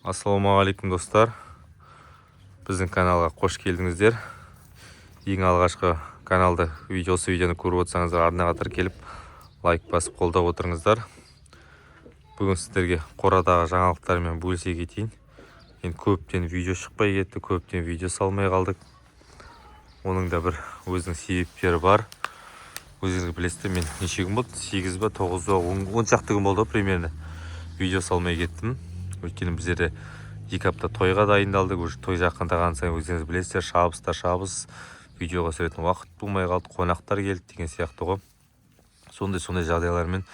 Ассалаумағалейкум достар, біздің каналға қош келдіңіздер. Ең алғашқы каналды видеоны көріп отырсаңыздар, арнаға тіркеліп лайк басып қолдап отырыңыздар. Бүгін сіздерге қорадағы жаңалықтармен бөлісе кетейін. Енді көптен видео шықпай кетті, көптен видео салмай қалдық. Оның да бір өзінің себептері бар. Өзіңіз білесіздер, мен неше күн болды? 8 ба 9 ба 10 шақты күн болды примерно видео салмай кеттім. Өйткені біздерде 2 апта тойға дайындалдық. Уже той жақындаған сайын өздеріңіз білесіздер, шабыс видеоға түсіретін уақыт болмай қалды, қонақтар келді деген сияқты ғой. Сондай жағдайлармен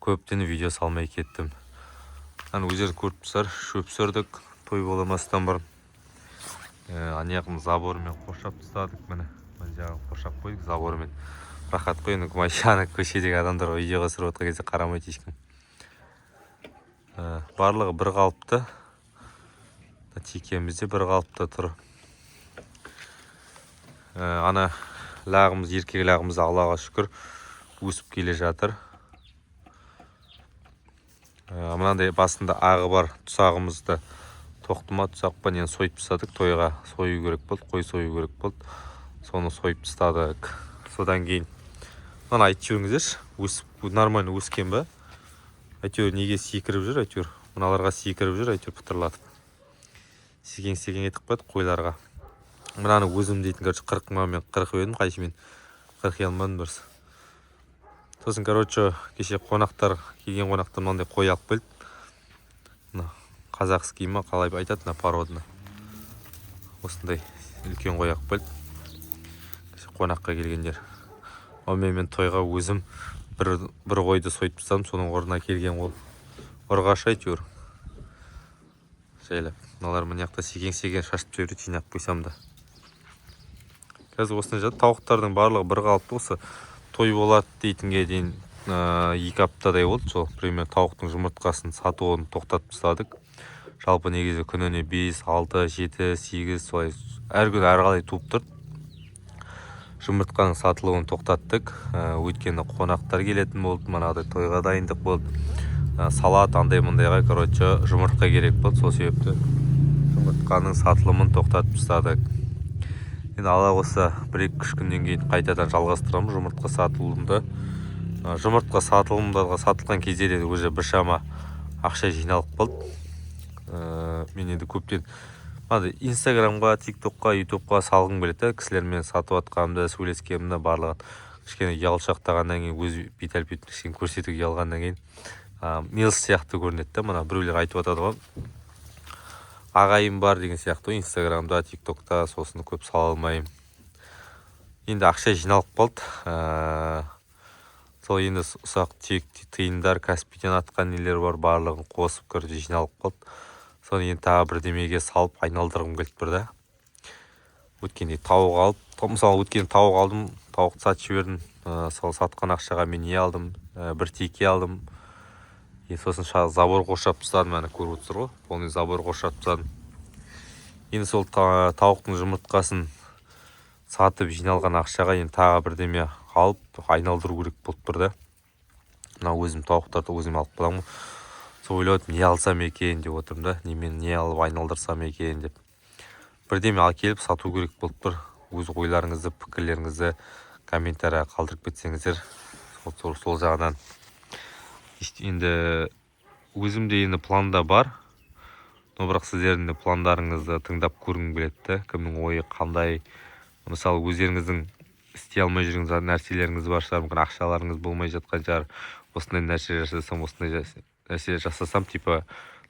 көптен видео салмай кеттім. Өздеріңіз көріп тұрсыздар, шөп сүрдік той боламастан бұрын. Аяғымыз забормен қоршап тастадық. Міне жағын қоршап қойдық забормен. Рахат қой, енді машина көшедегі адамдарға видеоға түсіріп отырған кезде қарамайды ешкім. Барлығы бір қалыпты. Текемізде бір қалыпта тұр. Ана лағымыз, еркек лағымыз Аллаға шүкір өсіп келе жатыр. Мынандай басында ағы бар тұсағымызды тоқтыма тұсақ па нені сойып тастадық. Тойға сою керек болды, қой сою керек болды. Соны сойып тастадық. Содан кейін мына айтып жүріңіздерші, өсіп нормально өскен ба? Әйтеуір неге секіріп жүр, әйтеуір мыналарға секіріп жүр, әйтеуір пытырлатып. Сегең етіп қойды қойларға. Мынаны өзім дейтін, 40 мен 40 едім, қайшымен 40 алмадым дұрыс. Сосын, кеше қонақтар, келген қонақтар мынандай қой алып келді. Қазақский ма, қалай айтады, породны. Осындай үлкен қой алып келді. Кеше қонаққа келгендер. Мен тойға өзім бір қойды сойып тастадым, соның орнына келген ол ұрғаш әйтеуір. Жайлап. Мыналар мына жақта сегең шашып жүреді, жинап қойсам да. Қазір осындай жады. Тауықтардың барлығы бір қалыпты. Осы той болады дейтінге дейін 2 аптадай болды. Сол пример тауықтың жұмыртқасын сатуын тоқтатып тастадық. Жалпы негізі күніне 5, 6, 7, 8 солай әр күн әрқалай туып тұрды. Жұмыртқаның сатылуын тоқтаттық. Өйткені қонақтар келетін болды, мынадай тойға дайындық болды. Салат андай-мындайға, жұмыртқа керек болды. Сол себепті жұмыртқаның сатылымын тоқтатып тастадық. Енді Алла қосса 1-2 күннен кейін қайтадан жалғастырамыз жұмыртқа сатылымды. Жұмыртқа сатылған кезде де уже біршама ақша жиналып қалды. Мен енді көптен Инстаграмға, ТикТокқа, Ютубқа салғым келеді. Кісілермен сатып атқанымда, сөйлескенімді барлығын кішкене ұялшақтағаннан кейін, өз бет-әлпетін кішкене көрсетуге ұялғаннан кейін милс сияқты көрінеді. Мына біреулер айтып атады ғой, ағайым бар деген сияқты. Инстаграмда, ТикТокта сосын көп сала алмаймын. Енді ақша жиналып қалды. Сол енді ұсақ тиындар, Каспийден атқан нелер бар, барлығын қосып жиналып қалды. Соны енді тағы бірдемеге салып айналдырғым келіп бір да. Өткенде тауық алдым, тауық сатып жібердім. Сол сатқан ақшаға мен не алдым? Бір теке алдым. Сосын забор қоршап тастадым, мәні көріп отырсыздар ғой. Оны забор қоршап тастадым. Енді сол тауықтың жұмыртқасын сатып жиналған ақшаға енді тағы бірдеме алып айналдыру керек болып бір да. Мына өзім тауықтарды өзім алып қаламын. Ойлап не алсам екен деп отырмын да, не алып айналдырсам екен деп. Бірдеме келіп сату керек болып тұр. Өз ойларыңызды, пікірлеріңізді комментария қалдырып кетсеңіздер, сол жағынан. Енді өзімде енді планда бар. Но бірақ сіздердің пландарыңызды тыңдап көргім келеді. Кімнің ойы қандай? Мысалы, өздеріңіздің істей алмай жүрген нәрселеріңіз бар шығар, мүмкін ақшаларыңыз болмай жатқан шығар. Осындай нәрсе жасасам, осындай нәрсе жасасам, типа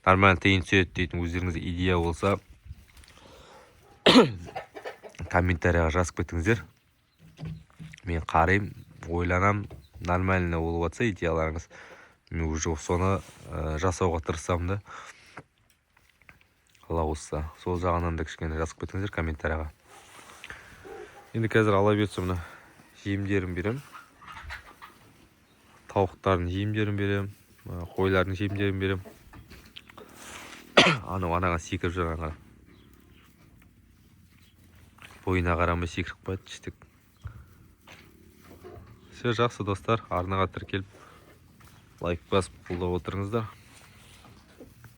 нормально тиын түседі дейтін өздеріңізде идея болса, комментарияға жазып кетіңіздер. Мен қарайым, ойланам, нормально болып жатса идеяларыңыз, мен уже соны жасауға тырысам да. Алла қосса, сол жағынан да кішкене жазып кетіңіздер комментарияға. Енді қазір ала берсем, жемдерін берем. Тауықтардың жемдерін берем. Қойлардың жемдерін берем. Анаға секіріп жүрген бойына қарамай секіріп қояды, іштік. Все жақсы достар, арнаға тіркеліп лайк басып қолдап отырыңыздар.